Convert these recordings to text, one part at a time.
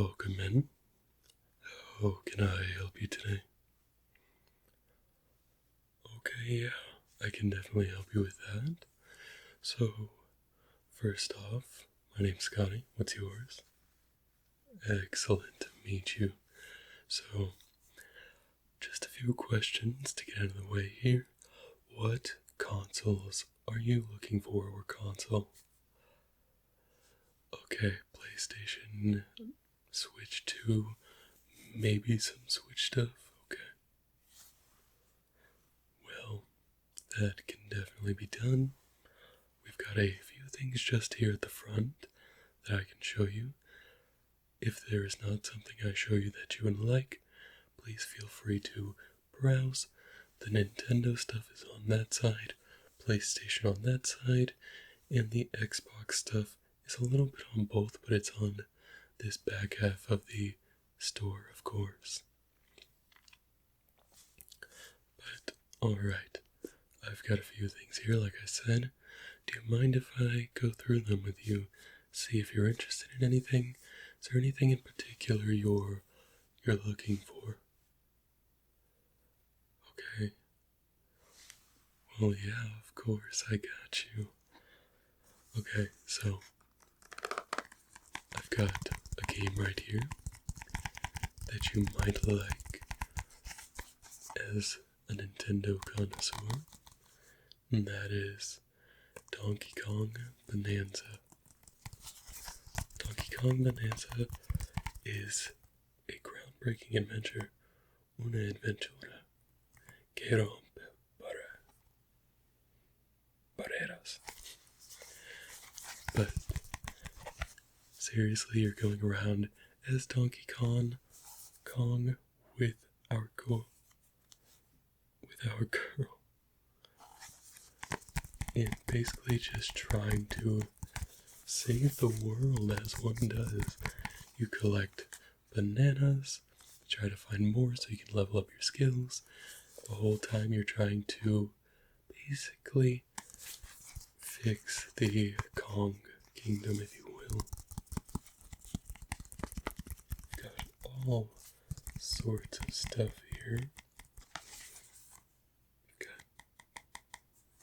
Welcome in. How can I help you today? Okay, yeah, I can definitely help you with that. So, first off, my name's Scotty. What's yours? Excellent to meet you. So, just a few questions to get out of the way here. What consoles are you looking for, or console? Okay, PlayStation, Switch 2, maybe some Switch stuff. Okay. Well, that can definitely be done. We've got a few things just here at the front that I can show you. If there is not something I show you that you would like, please feel free to browse. The Nintendo stuff is on that side, PlayStation on that side, and the Xbox stuff is a little bit on both, but it's on this back half of the store, of course. But, alright, I've got a few things here, like I said. Do you mind if I go through them with you, see if you're interested in anything? Is there anything in particular you're looking for? Okay. Well, yeah, of course, I got you. Okay, so I've got a game right here that you might like as a Nintendo connoisseur, and that is Donkey Kong Bonanza. Donkey Kong Bonanza is a groundbreaking adventure, una adventura que rompe barreras. But seriously, you're going around as Donkey Kong with our girl, and basically just trying to save the world as one does. You collect bananas, try to find more so you can level up your skills. The whole time you're trying to basically fix the Kong Kingdom, if you will. Got all sorts of stuff here. Got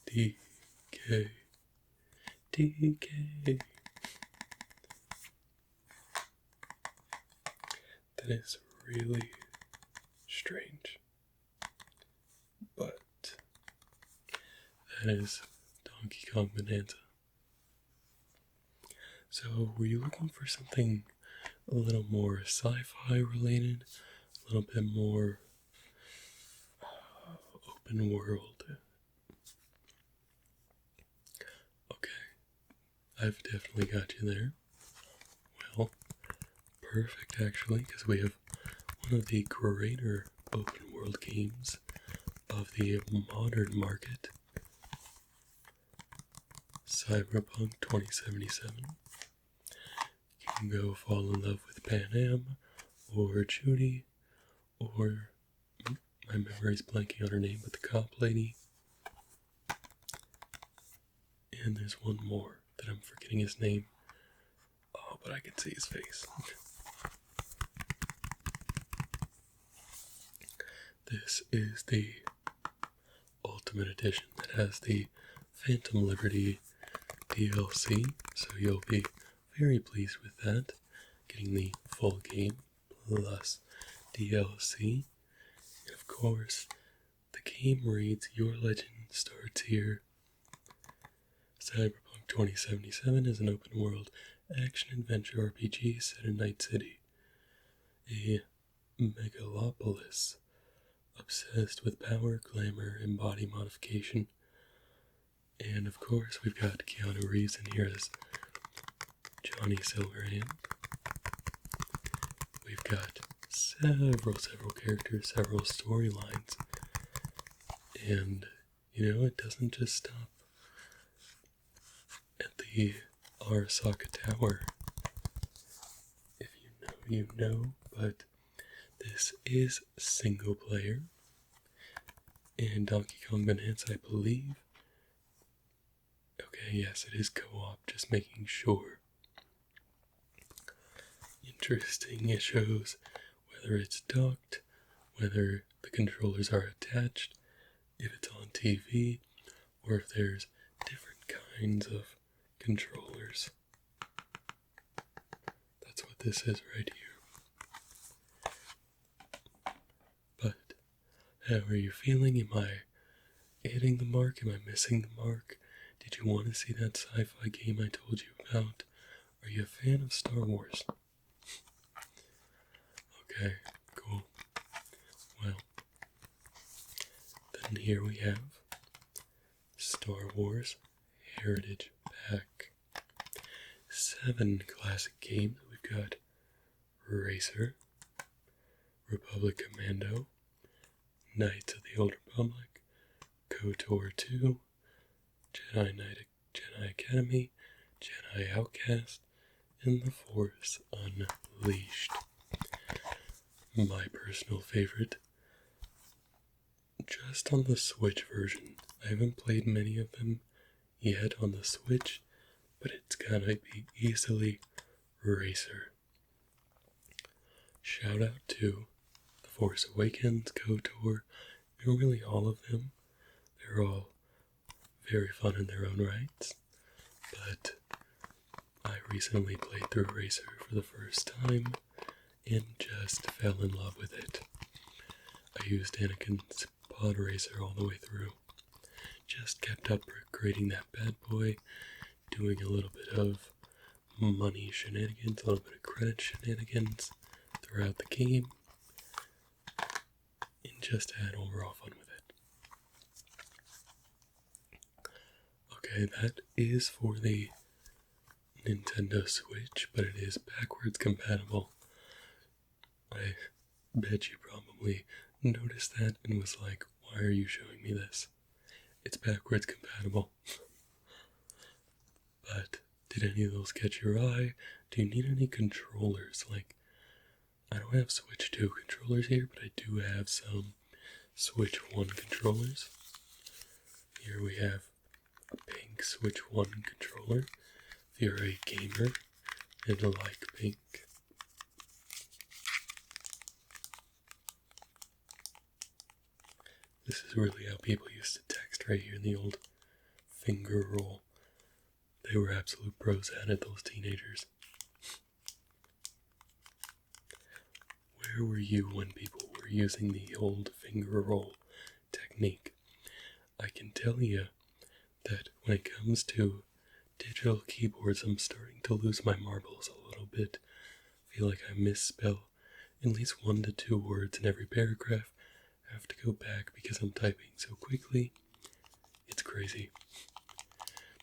DK. That is really strange. But that is Donkey Kong Bonanza. So, were you looking for something a little more sci-fi related? A little bit more open world? Okay, I've definitely got you there. Well, perfect actually, because we have one of the greater open world games of the modern market, Cyberpunk 2077. You can go fall in love with Pan Am, or Judy, or my memory's blanking on her name, but the cop lady. And there's one more that I'm forgetting his name. Oh, but I can see his face. This is the Ultimate Edition that has the Phantom Liberty DLC, so you'll be very pleased with that, getting the full game plus DLC. And of course, the game reads, "Your legend starts here." Cyberpunk 2077 is an open world action-adventure RPG set in Night City, a megalopolis obsessed with power, glamour, and body modification. And of course, we've got Keanu Reeves in here as Johnny Silverhand. We've got several characters, several storylines. And, it doesn't just stop at the Arasaka Tower. If you know, but this is single player. And Donkey Kong Bonanza, I believe. Okay, yes, it is co-op, just making sure. interesting it shows whether it's docked, whether the controllers are attached, if it's on TV, or if there's different kinds of controllers. That's what this is right here. But how are you feeling? Am I hitting the mark? Am I missing the mark? Did you want to see that sci-fi game I told you about? Are you a fan of Star Wars? Okay, cool. Well, then here we have Star Wars Heritage Pack. 7 classic games. We've got Racer, Republic Commando, Knights of the Old Republic, KOTOR 2, Jedi Academy, Jedi Outcast, and The Force Unleashed. My personal favorite, just on the Switch version. I haven't played many of them yet on the Switch, but it's gotta be easily Racer. Shout out to The Force Awakens, KOTOR, and really all of them. They're all very fun in their own rights, but I recently played through Racer for the first time and just fell in love with it. I used Anakin's pod racer all the way through. Just kept upgrading that bad boy, doing a little bit of money shenanigans, a little bit of credit shenanigans throughout the game, and just had overall fun with it. Okay, that is for the Nintendo Switch, but it is backwards compatible. I bet you probably noticed that and was like, why are you showing me this? It's backwards compatible. But did any of those catch your eye? Do you need any controllers? Like, I don't have Switch 2 controllers here, but I do have some Switch 1 controllers. Here we have a pink Switch 1 controller. If you're a gamer and like pink. This is really how people used to text right here in the old finger roll. They were absolute pros at it, those teenagers. Where were you when people were using the old finger roll technique? I can tell you that when it comes to digital keyboards, I'm starting to lose my marbles a little bit. I feel like I misspell at least 1 to 2 words in every paragraph. I have to go back because I'm typing so quickly. It's crazy.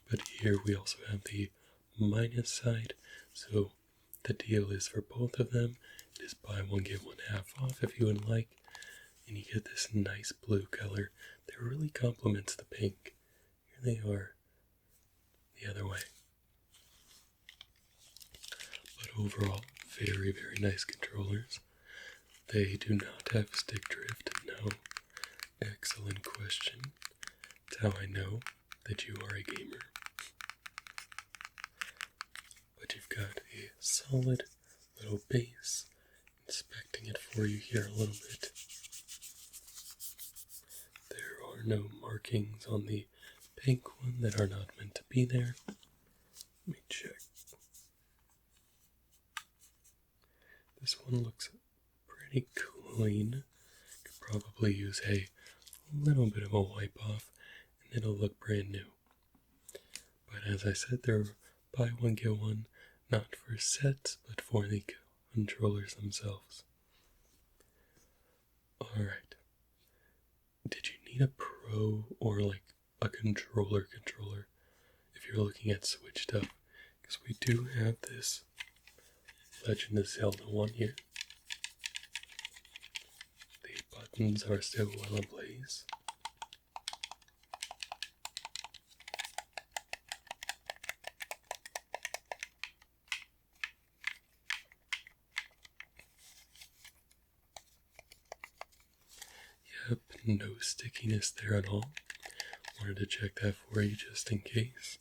But here we also have the minus side, so the deal is for both of them. It is buy one get one half off if you would like, and you get this nice blue color that really complements the pink. Here they are the other way. But overall, very, very nice controllers. They do not have stick drift, no. Excellent question. It's how I know that you are a gamer. But you've got a solid little base. Inspecting it for you here a little bit. There are no markings on the pink one that are not meant to be there. Let me check. This one looks pretty clean. Could probably use a little bit of a wipe off and it'll look brand new. But as I said, they're buy one get one, not for sets, but for the controllers themselves. Alright. Did you need a Pro or like a controller if you're looking at Switch stuff? Because we do have this Legend of Zelda one here. The buttons are still well ablaze. Yep, no stickiness there at all. Wanted to check that for you just in case.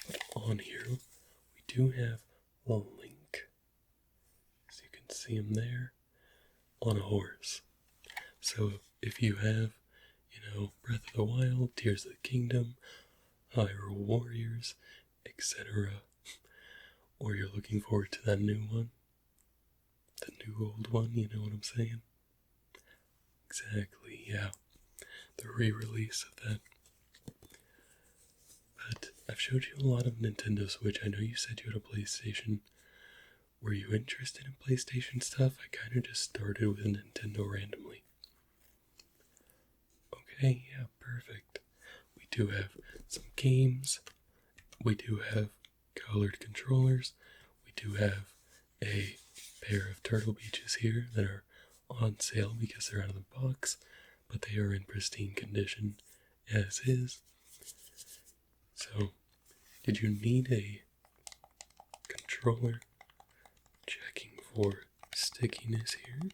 But on here, we do have a Link, as you can see him there, on a horse. So if you have, Breath of the Wild, Tears of the Kingdom, Hyrule Warriors, etc., or you're looking forward to that new one, the new old one, you know what I'm saying? Exactly, yeah. The re-release of that. But I've showed you a lot of Nintendo Switch. I know you said you had a PlayStation. Were you interested in PlayStation stuff? I kind of just started with Nintendo randomly. Okay, yeah, perfect. We do have some games. We do have colored controllers. We do have a pair of Turtle Beaches here that are on sale because they're out of the box, but they are in pristine condition as is. So, did you need a controller? Checking for stickiness here.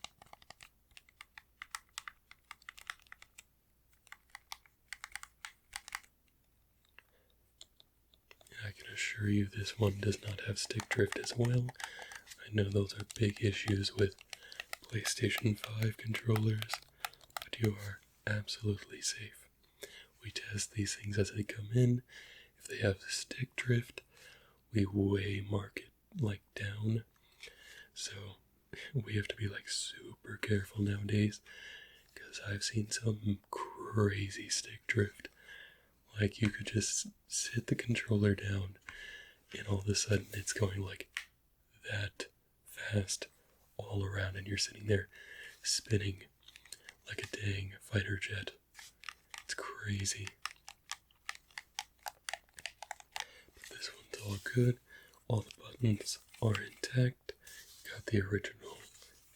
I can assure you this one does not have stick drift as well. I know those are big issues with PlayStation 5 controllers, but you are absolutely safe. We test these things as they come in. If they have stick drift, we way mark it like down. So we have to be like super careful nowadays, because I've seen some crazy stick drift. Like you could just sit the controller down and all of a sudden it's going like that fast all around and you're sitting there spinning like a dang fighter jet. It's crazy. But this one's all good. All the buttons are intact. Got the original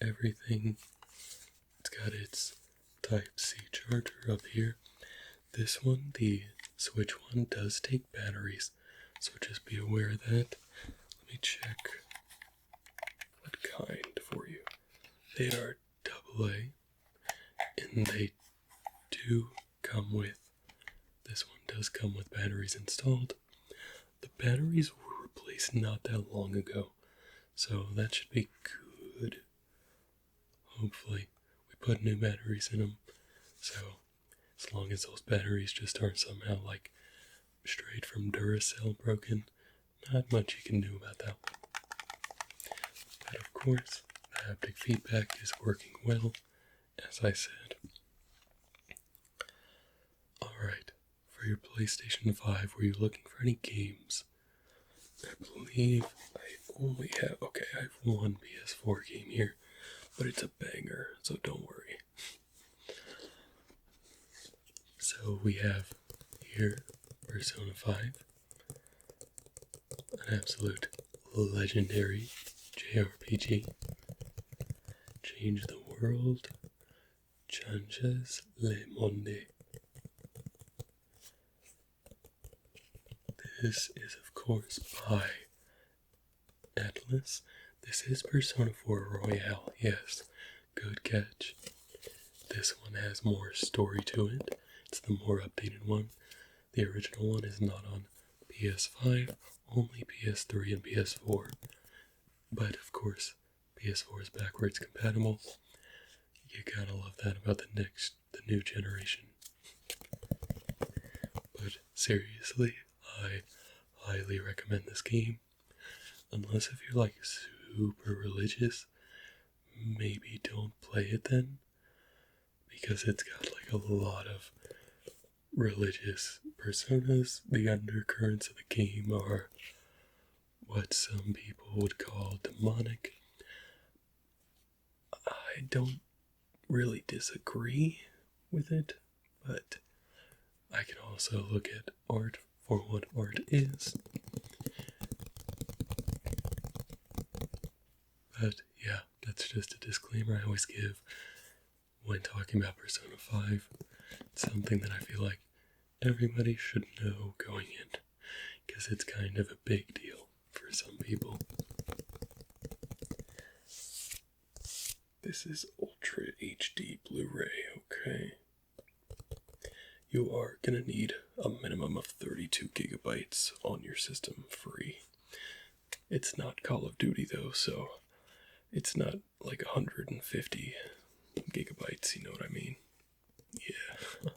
everything. It's got its Type-C charger up here. This one, the Switch one, does take batteries, so just be aware of that. Let me check what kind for you. They are AA, and they do come with, this one does come with batteries installed. The batteries were replaced not that long ago, so that should be good. Hopefully, we put new batteries in them, so as long as those batteries just aren't somehow like straight from Duracell broken, not much you can do about that one. But of course, the haptic feedback is working well, as I said. Alright, for your PlayStation 5, were you looking for any games? I believe I only have, I have one PS4 game here, but it's a banger, so don't worry. So we have here Persona 5, an absolute legendary JRPG. Change the world, changes le monde. This is, of course, by Atlas. This is Persona 4 Royale, yes, good catch. This one has more story to it. It's the more updated one. The original one is not on PS5, only PS3 and PS4. But of course, PS4 is backwards compatible. You gotta love that about the new generation. But seriously, I highly recommend this game. Unless if you're like super religious, maybe don't play it then. Because it's got like a lot of religious personas. The undercurrents of the game are what some people would call demonic. I don't really disagree with it, but I can also look at art for what art is. But yeah, that's just a disclaimer I always give when talking about Persona 5. It's something that I feel like everybody should know going in, because it's kind of a big deal for some people. This is Ultra HD Blu-ray, okay? You are gonna need a minimum of 32 gigabytes on your system free. It's not Call of Duty though, so it's not like 150 gigabytes, you know what I mean? Yeah.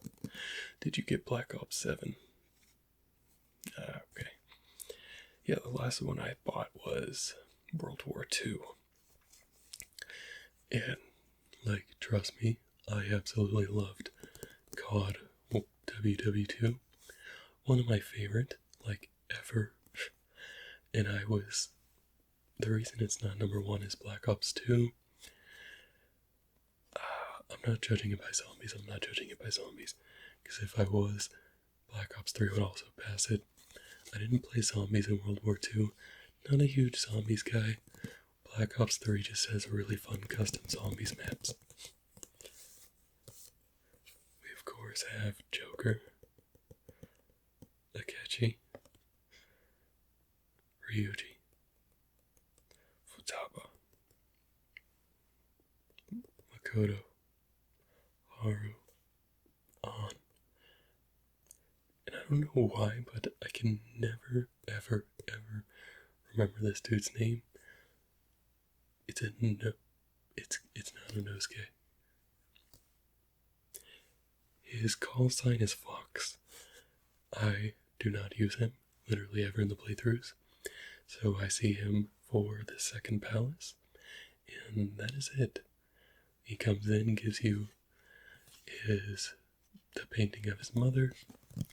Did you get Black Ops 7? Okay. Yeah, the last one I bought was World War II. And, like, trust me, I absolutely loved COD WW2. One of my favorite, like, ever. And the reason it's not number one is Black Ops 2. I'm not judging it by zombies, Because if I was, Black Ops 3 would also pass it. I didn't play zombies in World War II. Not a huge zombies guy. Black Ops 3 just has really fun custom zombies maps. We of course have Joker, Akechi, Ryuji, Futaba, Makoto, Haru, An. And I don't know why, but I can never, ever, ever remember this dude's name. It's not Inosuke. His call sign is Fox. I do not use him literally ever in the playthroughs. So I see him for the second palace, and that is it. He comes in, gives you the painting of his mother.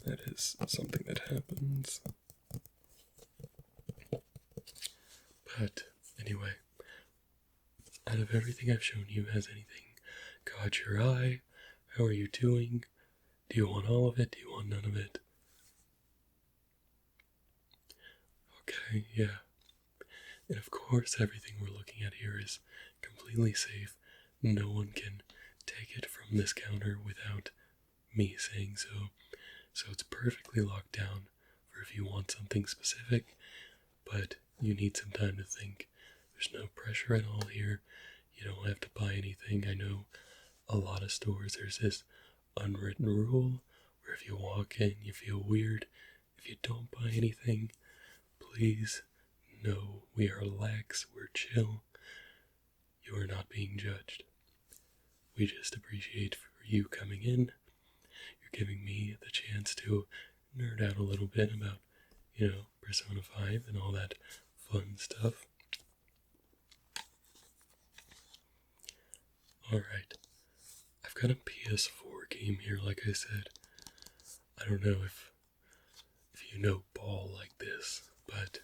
That is something that happens. But anyway, out of everything I've shown you, has anything caught your eye? How are you doing? Do you want all of it? Do you want none of it? Okay, yeah. And of course, everything we're looking at here is completely safe. No one can take it from this counter without me saying so. So it's perfectly locked down for if you want something specific, but you need some time to think. There's no pressure at all here. You don't have to buy anything. I know a lot of stores, there's this unwritten rule where if you walk in, you feel weird. If you don't buy anything, please know we are lax, we're chill. You are not being judged. We just appreciate for you coming in. You're giving me the chance to nerd out a little bit about, Persona 5 and all that fun stuff. Alright. I've got a PS4 game here, like I said. I don't know if you know Ball like this, but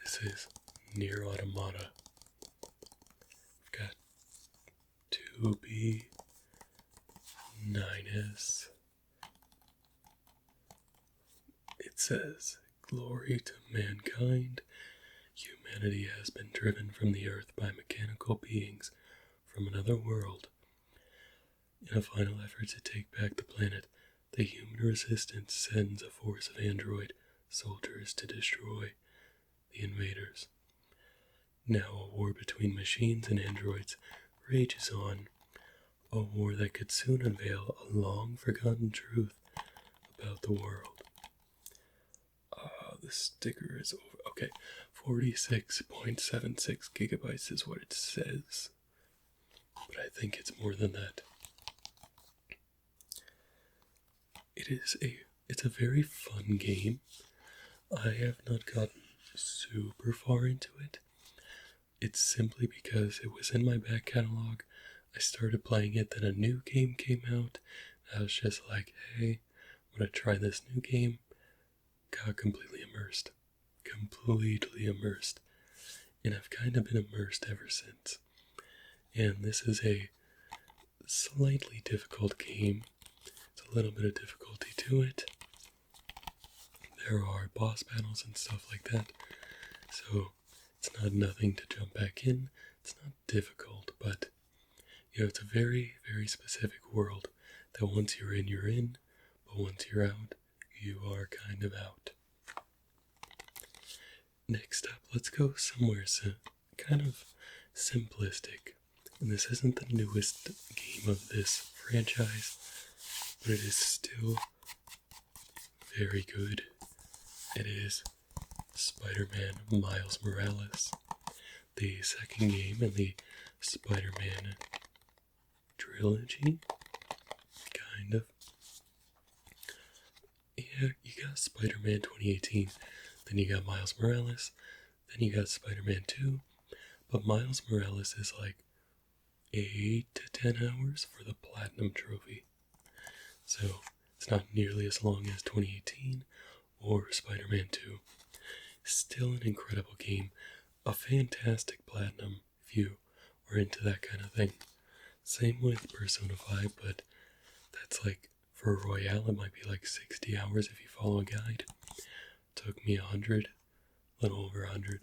this is Nier Automata. I've got 2B, 9S. It says, "Glory to mankind. Humanity has been driven from the earth by mechanical beings from another world. In a final effort to take back the planet, the human resistance sends a force of android soldiers to destroy the invaders. Now a war between machines and androids rages on, a war that could soon unveil a long-forgotten truth about the world." The sticker is over. Okay, 46.76 gigabytes is what it says. But I think it's more than that. It's a very fun game. I have not gotten super far into it. It's simply because it was in my back catalog. I started playing it, then a new game came out. I was just like, hey, I'm gonna try this new game. Got completely immersed. And I've kind of been immersed ever since. And this is a slightly difficult game. It's a little bit of difficulty to it. There are boss battles and stuff like that. So it's not nothing to jump back in. It's not difficult, but it's a very, very specific world that once you're in, but once you're out, you are kind of out. Next up, let's go somewhere kind of simplistic. And this isn't the newest game of this franchise, but it is still very good. It is Spider-Man Miles Morales, the second game in the Spider-Man trilogy, kind of. Yeah, you got Spider-Man 2018, then you got Miles Morales, then you got Spider-Man 2, but Miles Morales is like 8 to 10 hours for the Platinum Trophy. So it's not nearly as long as 2018 or Spider-Man 2. Still an incredible game, a fantastic Platinum if you are into that kind of thing. Same with Persona 5, but that's like, for a Royale, it might be like 60 hours if you follow a guide. Took me 100, a little over 100,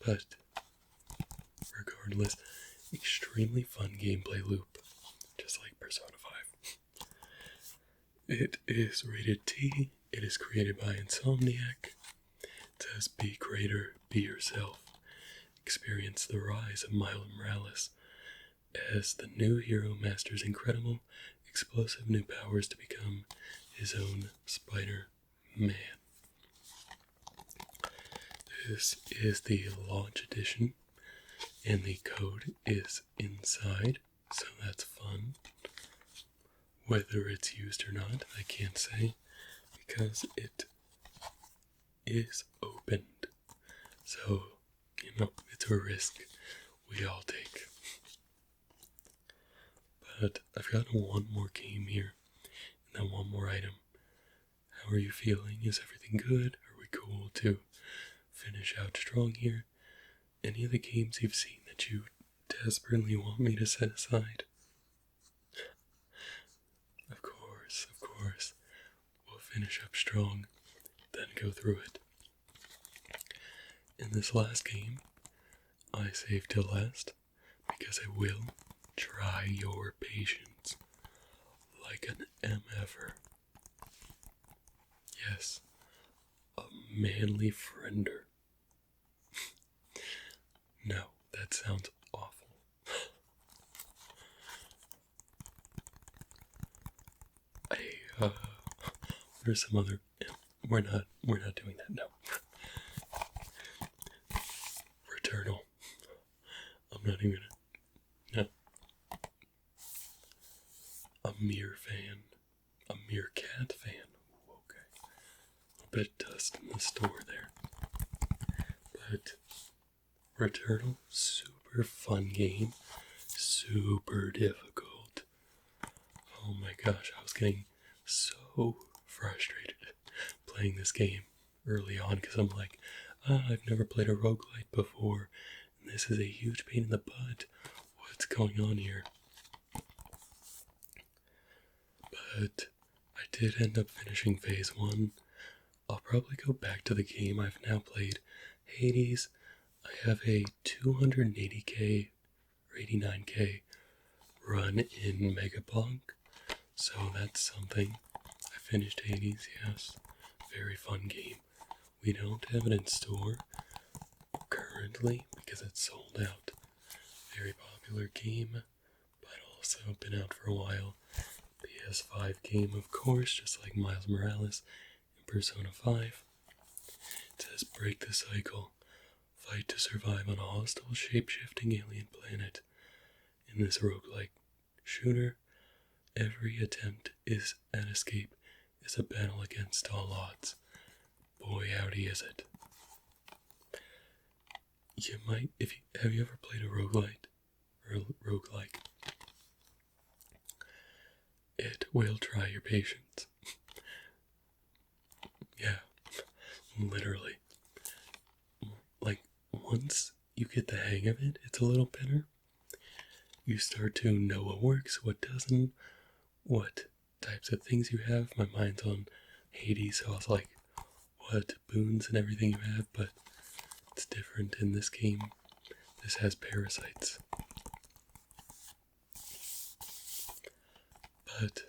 but regardless, extremely fun gameplay loop, just like Persona 5. It is rated T, it is created by Insomniac. It says, be greater, be yourself. Experience the rise of Miles Morales as the new hero masters incredible, explosive new powers to become his own Spider-Man. This is the launch edition, and the code is inside, so that's fun. Whether it's used or not, I can't say, because it is opened. So, it's a risk we all take. But I've got one more game here, and then one more item. How are you feeling? Is everything good? Are we cool to finish out strong here? Any of the games you've seen that you desperately want me to set aside? Of course. We'll finish up strong, then go through it. In this last game, I saved till last because I will try your patience like an MFer. Yes, a manly friender. No, that sounds awful. There's some other. We're not doing that. No. Returnal. I'm not even gonna. No. A mere fan. A mere cat fan. Ooh, okay. A little bit of dust in the store there. But Returnal, super fun game. Super difficult. Oh my gosh, I was getting so frustrated playing this game early on because I'm like, I've never played a roguelite before, and this is a huge pain in the butt. What's going on here? But I did end up finishing phase 1. I'll probably go back to the game. I've now played Hades. I have a 280k or 89k run in Megabonk, so that's something. I finished Hades, yes. Very fun game. We don't have it in store currently because it's sold out. Very popular game, but also been out for a while. PS5 game, of course, just like Miles Morales in Persona 5. It says, break the cycle. Fight to survive on a hostile, shape-shifting alien planet. In this roguelike shooter, every attempt at escape is a battle against all odds. Boy, howdy is it. You might, have you ever played a roguelite or roguelike? It will try your patience. Yeah, literally. Like, once you get the hang of it, it's a little better. You start to know what works, what doesn't, what types of things you have. My mind's on Hades, so I was like, what boons and everything you have, but it's different in this game. This has parasites. But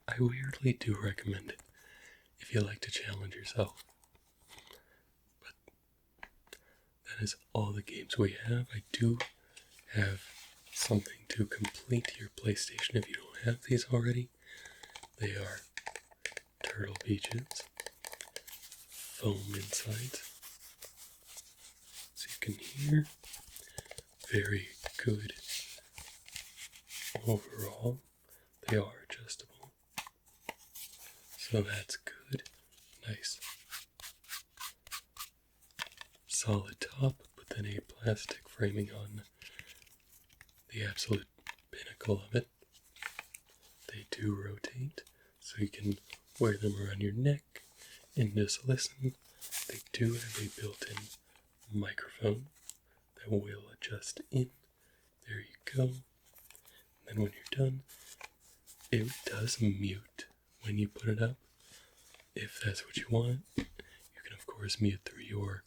I weirdly do recommend it if you like to challenge yourself. But that is all the games we have. I do have something to complete your PlayStation if you don't have these already. They are Turtle Beaches, foam inside. So you can hear. Very good. Overall, they are adjustable. So that's good. Nice. Solid top, but then a plastic framing on the absolute pinnacle of it. They do rotate, so you can wear them around your neck and just listen. They do have a built-in microphone that will adjust in. There you go. And then when you're done, it does mute when you put it up. If that's what you want, you can of course mute through your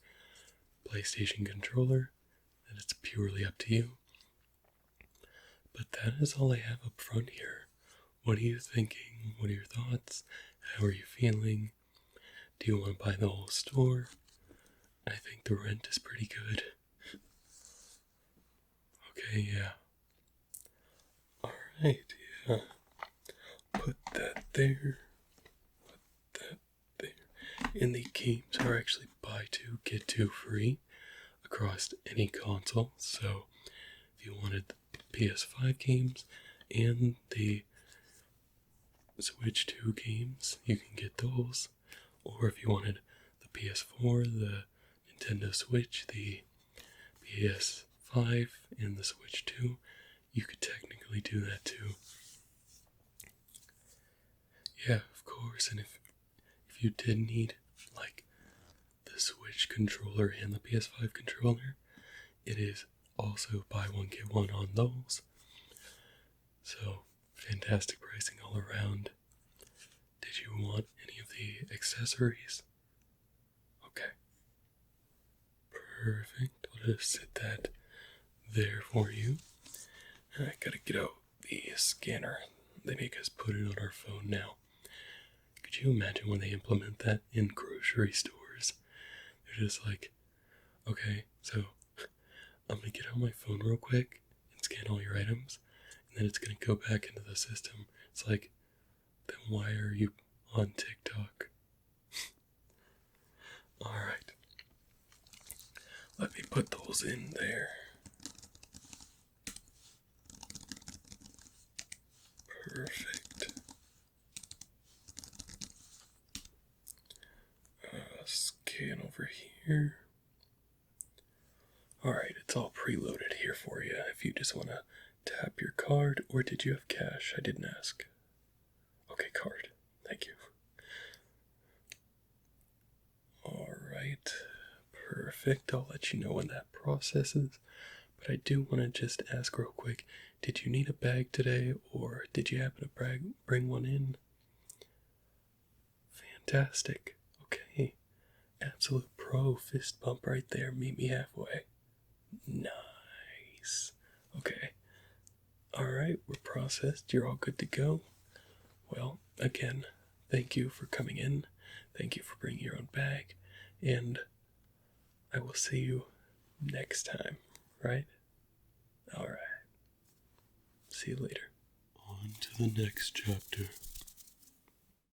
PlayStation controller. And it's purely up to you. But that is all I have up front here. What are you thinking? What are your thoughts? How are you feeling? Do you want to buy the whole store? I think the rent is pretty good. Okay, yeah. Alright, yeah. Put that there. Put that there. And the games are actually buy two, get two free across any console. So if you wanted the PS5 games and the Switch 2 games, you can get those. Or if you wanted the PS4, the Nintendo Switch, the PS5, and the Switch 2, you could technically do that too. Yeah, of course, and if you did need, like, the Switch controller and the PS5 controller, it is also buy one, get one on those. So, fantastic pricing all around. Did you want any of the accessories? Okay. Perfect. I'll just set that there for you. I gotta get out the scanner. They make us put it on our phone now. Could you imagine when they implement that in grocery stores? They're just like, okay, so I'm gonna get on my phone real quick and scan all your items, and then it's gonna go back into the system. It's like, then why are you on TikTok? Alright. Let me put those in there. Perfect. Scan over here. Alright, it's all preloaded here for you if you just want to tap your card, or did you have cash? I didn't ask. Okay, card. Thank you. Alright, perfect. I'll let you know when that processes. But I do want to just ask real quick, did you need a bag today, or did you happen to bring one in? Fantastic. Okay. Absolute pro. Fist bump right there. Meet me halfway. Nice. Okay. Alright, we're processed. You're all good to go. Well, again, thank you for coming in. Thank you for bringing your own bag. And I will see you next time, right? Alright. See you later. On to the next chapter.